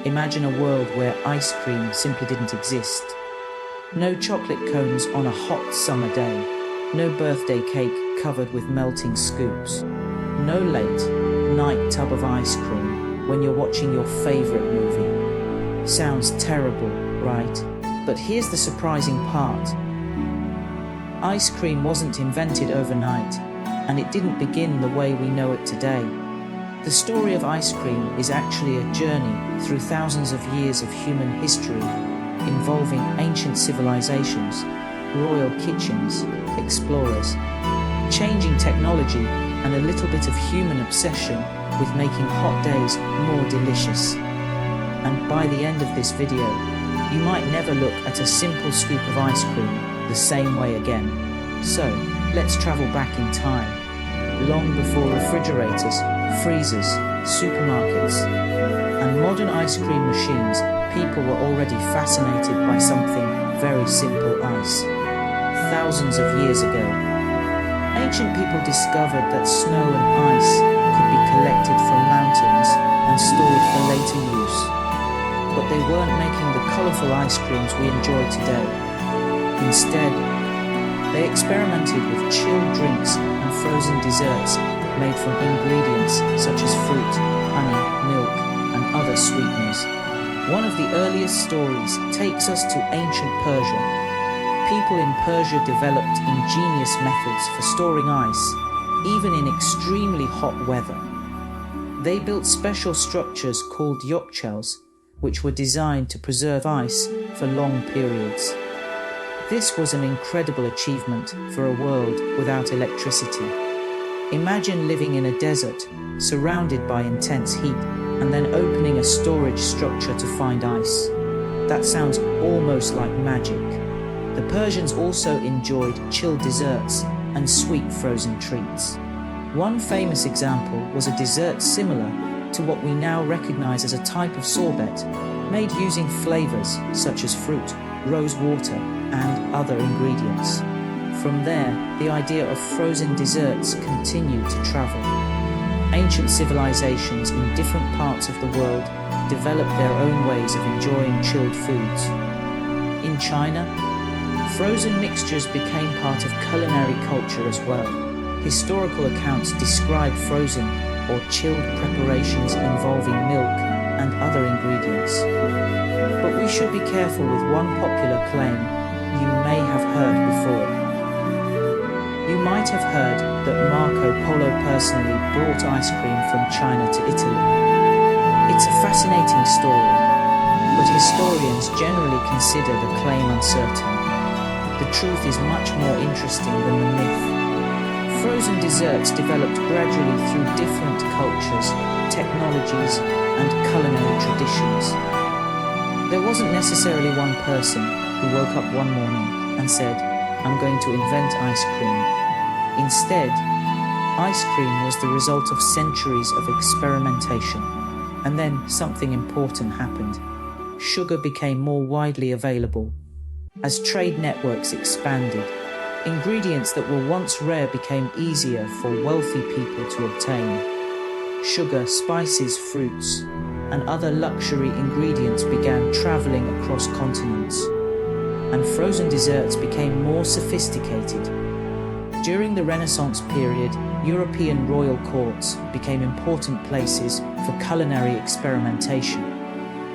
Imagine a world where ice cream simply didn't exist. No chocolate cones on a hot summer day. No birthday cake covered with melting scoops. No late night tub of ice cream when you're watching your favorite movie. Sounds terrible, right? But here's the surprising part. Ice cream wasn't invented overnight, and it didn't begin the way we know it today. The story of ice cream is actually a journey through thousands of years of human history, involving ancient civilizations, royal kitchens, explorers, changing technology, and a little bit of human obsession with making hot days more delicious. And by the end of this video, you might never look at a simple scoop of ice cream the same way again. So, let's travel back in time, long before refrigerators, freezers, supermarkets, and modern ice cream machines. People were already fascinated by something very simple: ice. Thousands of years ago, ancient people discovered that snow and ice could be collected from mountains and stored for later use. But they weren't making the colorful ice creams we enjoy today. Instead, they experimented with chilled drinks and frozen desserts made from ingredients such as fruit, honey, milk, and other sweeteners. One of the earliest stories takes us to ancient Persia. People in Persia developed ingenious methods for storing ice, even in extremely hot weather. They built special structures called yokchels, which were designed to preserve ice for long periods. This was an incredible achievement for a world without electricity. Imagine living in a desert, surrounded by intense heat, and then opening a storage structure to find ice. That sounds almost like magic. The Persians also enjoyed chilled desserts and sweet frozen treats. One famous example was a dessert similar to what we now recognize as a type of sorbet, made using flavors such as fruit, rose water, and other ingredients. From there, the idea of frozen desserts continued to travel. Ancient civilizations in different parts of the world developed their own ways of enjoying chilled foods. In China, frozen mixtures became part of culinary culture as well. Historical accounts describe frozen or chilled preparations involving milk and other ingredients. But we should be careful with one popular claim you may have heard before. You might have heard that Marco Polo personally brought ice cream from China to Italy. It's a fascinating story, but historians generally consider the claim uncertain. The truth is much more interesting than the myth. Frozen desserts developed gradually through different cultures, technologies, and culinary traditions. There wasn't necessarily one person who woke up one morning and said, "I'm going to invent ice cream." Instead, ice cream was the result of centuries of experimentation. And then something important happened. Sugar became more widely available. As trade networks expanded, ingredients that were once rare became easier for wealthy people to obtain. Sugar, spices, fruits, and other luxury ingredients began traveling across continents, and frozen desserts became more sophisticated. During the Renaissance period, European royal courts became important places for culinary experimentation.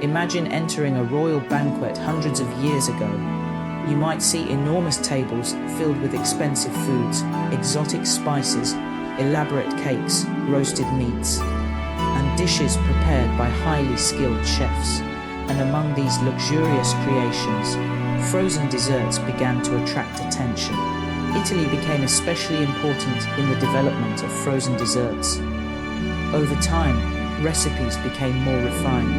Imagine entering a royal banquet hundreds of years ago. You might see enormous tables filled with expensive foods, exotic spices, elaborate cakes, roasted meats, and dishes prepared by highly skilled chefs. And among these luxurious creations, frozen desserts began to attract attention. Italy became especially important in the development of frozen desserts. Over time, recipes became more refined,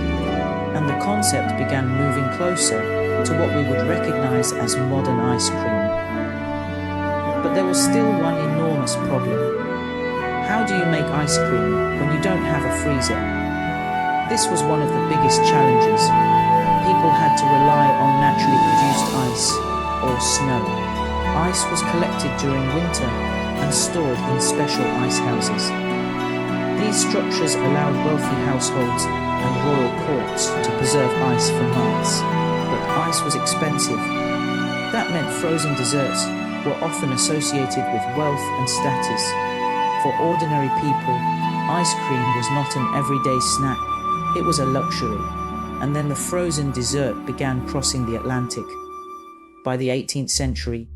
and the concept began moving closer to what we would recognize as modern ice cream. But there was still one enormous problem. How do you make ice cream when you don't have a freezer? This was one of the biggest challenges. People had to rely on naturally produced ice or snow. Ice was collected during winter and stored in special ice houses. These structures allowed wealthy households and royal courts to to preserve ice for months, but ice was expensive. That meant frozen desserts were often associated with wealth and status. For ordinary people, ice cream was not an everyday snack, it was a luxury. And then the frozen dessert began crossing the Atlantic. By the 18th century,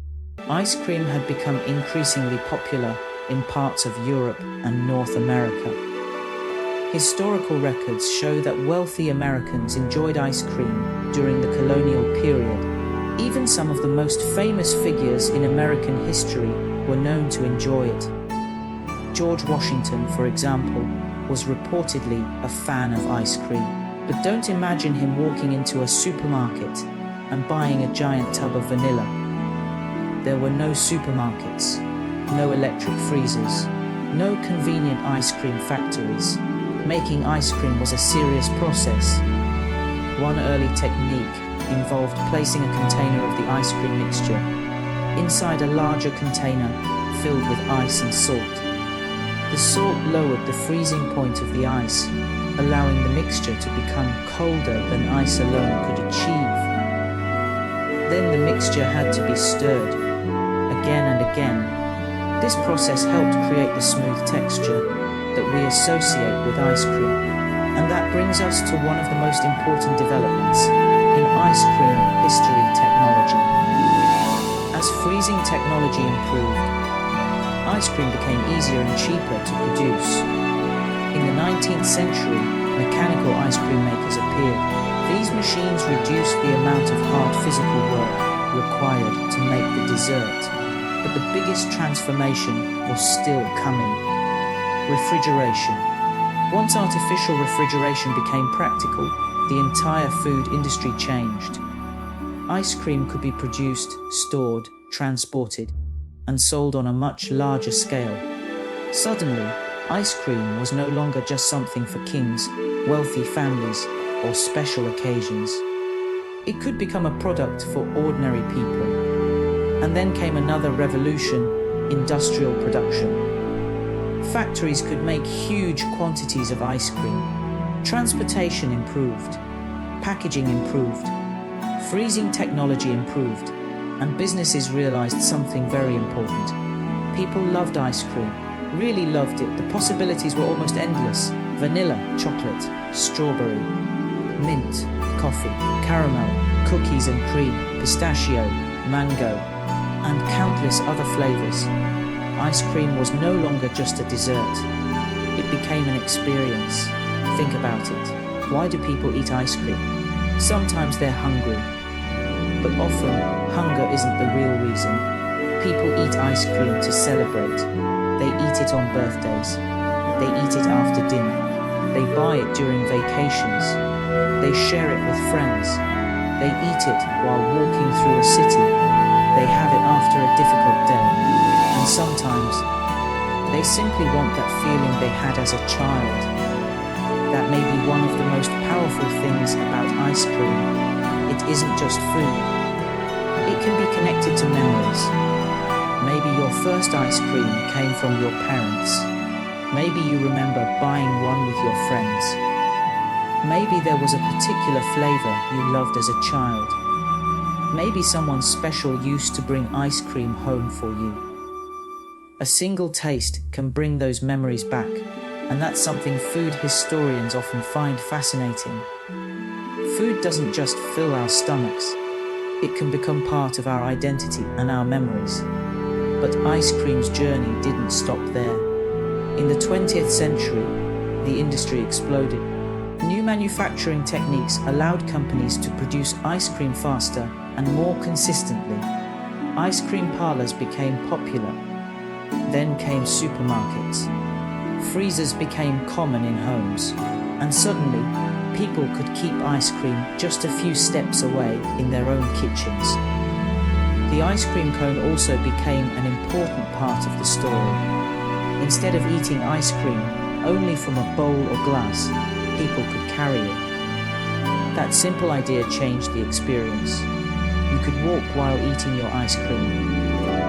ice cream had become increasingly popular in parts of Europe and North America. Historical records show that wealthy Americans enjoyed ice cream during the colonial period. Even some of the most famous figures in American history were known to enjoy it. George Washington, for example, was reportedly a fan of ice cream. But don't imagine him walking into a supermarket and buying a giant tub of vanilla. There were no supermarkets, no electric freezers, no convenient ice cream factories. Making ice cream was a serious process. One early technique involved placing a container of the ice cream mixture inside a larger container filled with ice and salt. The salt lowered the freezing point of the ice, allowing the mixture to become colder than ice alone could achieve. Then the mixture had to be stirred again and again. This process helped create the smooth texture that we associate with ice cream. And that brings us to one of the most important developments in ice cream history: technology. As freezing technology improved, ice cream became easier and cheaper to produce. In the 19th century, mechanical ice cream makers appeared. These machines reduced the amount of hard physical work required to make the dessert. But the biggest transformation was still coming: refrigeration. Once artificial refrigeration became practical, the entire food industry changed. Ice cream could be produced, stored, transported, and sold on a much larger scale. Suddenly, ice cream was no longer just something for kings, wealthy families, or special occasions. It could become a product for ordinary people. And then came another revolution: industrial production. Factories could make huge quantities of ice cream. Transportation improved. Packaging improved. Freezing technology improved. And businesses realized something very important. People loved ice cream, really loved it. The possibilities were almost endless: vanilla, chocolate, strawberry, mint, coffee, caramel, cookies and cream, pistachio, mango, and countless other flavors. Ice cream was no longer just a dessert. It became an experience. Think about it. Why do people eat ice cream? Sometimes they're hungry, but often hunger isn't the real reason. People eat ice cream to celebrate. They eat it on birthdays. They eat it after dinner. They buy it during vacations. They share it with friends. They eat it while walking through a city. They have it after a difficult day. And sometimes, they simply want that feeling they had as a child. That may be one of the most powerful things about ice cream. It isn't just food. It can be connected to memories. Maybe your first ice cream came from your parents. Maybe you remember buying one with your friends. Maybe there was a particular flavor you loved as a child. Maybe someone special used to bring ice cream home for you. A single taste can bring those memories back, and that's something food historians often find fascinating. Food doesn't just fill our stomachs, it can become part of our identity and our memories. But ice cream's journey didn't stop there. In the 20th century, the industry exploded. New manufacturing techniques allowed companies to produce ice cream faster and more consistently. Ice cream parlors became popular. Then came supermarkets. Freezers became common in homes, and suddenly, people could keep ice cream just a few steps away in their own kitchens. The ice cream cone also became an important part of the story. Instead of eating ice cream only from a bowl or glass, people could carry it. That simple idea changed the experience. You could walk while eating your ice cream.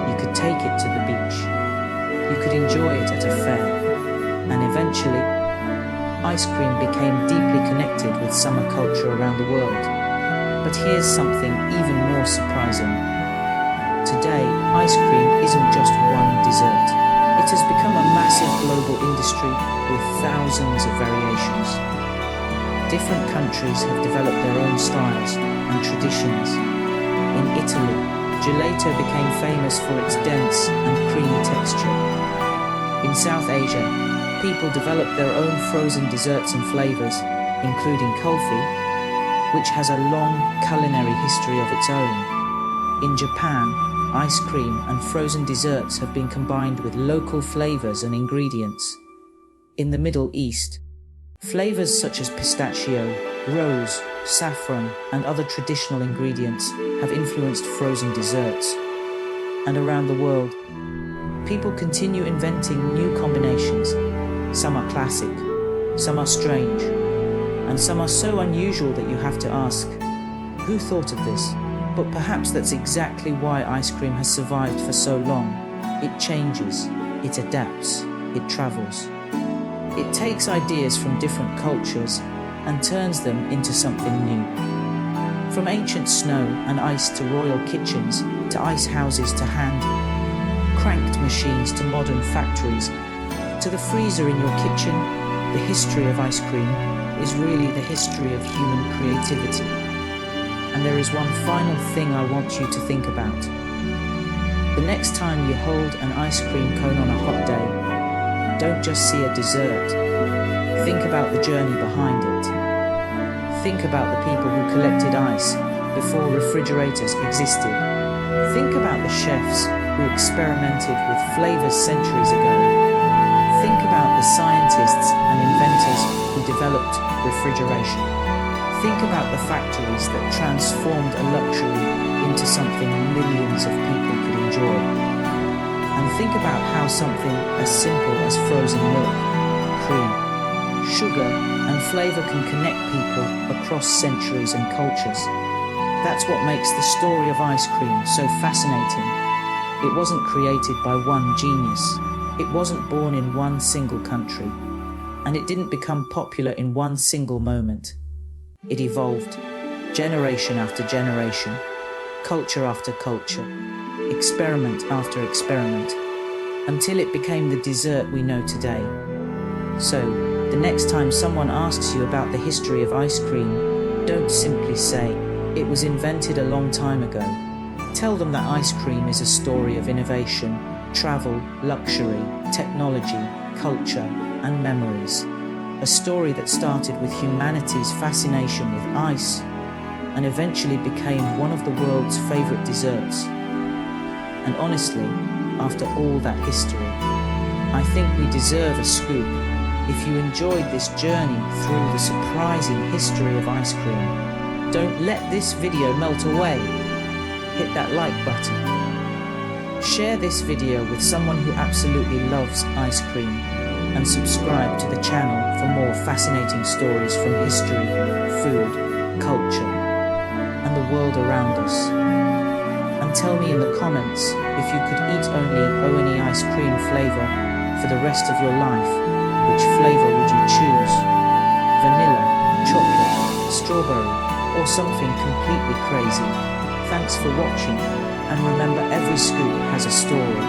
You could take it to the beach. You could enjoy it at a fair. And eventually, ice cream became deeply connected with summer culture around the world. But here's something even more surprising. Today, ice cream isn't just one dessert. It has become a massive global industry with thousands of variations. Different countries have developed their own styles and traditions. In Italy, gelato became famous for its dense and creamy texture. In South Asia, people developed their own frozen desserts and flavors, including kulfi, which has a long culinary history of its own. In Japan, ice cream and frozen desserts have been combined with local flavors and ingredients. In the Middle East, flavors such as pistachio, rose, saffron, and other traditional ingredients have influenced frozen desserts. And around the world, people continue inventing new combinations. Some are classic, some are strange, and some are so unusual that you have to ask, who thought of this? But perhaps that's exactly why ice cream has survived for so long. It changes, it adapts, it travels. It takes ideas from different cultures and turns them into something new. From ancient snow and ice to royal kitchens, to ice houses to hand-cranked machines to modern factories, to the freezer in your kitchen, the history of ice cream is really the history of human creativity. And there is one final thing I want you to think about. The next time you hold an ice cream cone on a hot day, don't just see a dessert. Think about the journey behind it. Think about the people who collected ice before refrigerators existed. Think about the chefs who experimented with flavors centuries ago. Think about the scientists and inventors who developed refrigeration. Think about the factories that transformed a luxury into something millions of people could enjoy. And think about how something as simple as frozen milk, cream, sugar, and flavor can connect people across centuries and cultures. That's what makes the story of ice cream so fascinating. It wasn't created by one genius. It wasn't born in one single country. And it didn't become popular in one single moment. It evolved, generation after generation, culture after culture, experiment after experiment, until it became the dessert we know today. So, the next time someone asks you about the history of ice cream, don't simply say, it was invented a long time ago. Tell them that ice cream is a story of innovation, travel, luxury, technology, culture, and memories. A story that started with humanity's fascination with ice and eventually became one of the world's favorite desserts. And honestly, after all that history, I think we deserve a scoop. If you enjoyed this journey through the surprising history of ice cream, don't let this video melt away. Hit that like button. Share this video with someone who absolutely loves ice cream, and subscribe to the channel for more fascinating stories from history, food, culture, and the world around us. And tell me in the comments, if you could eat only O&E ice cream flavor for the rest of your life, which flavor would you choose? Vanilla, chocolate, strawberry, or something completely crazy? Thanks for watching, and remember, every scoop has a story.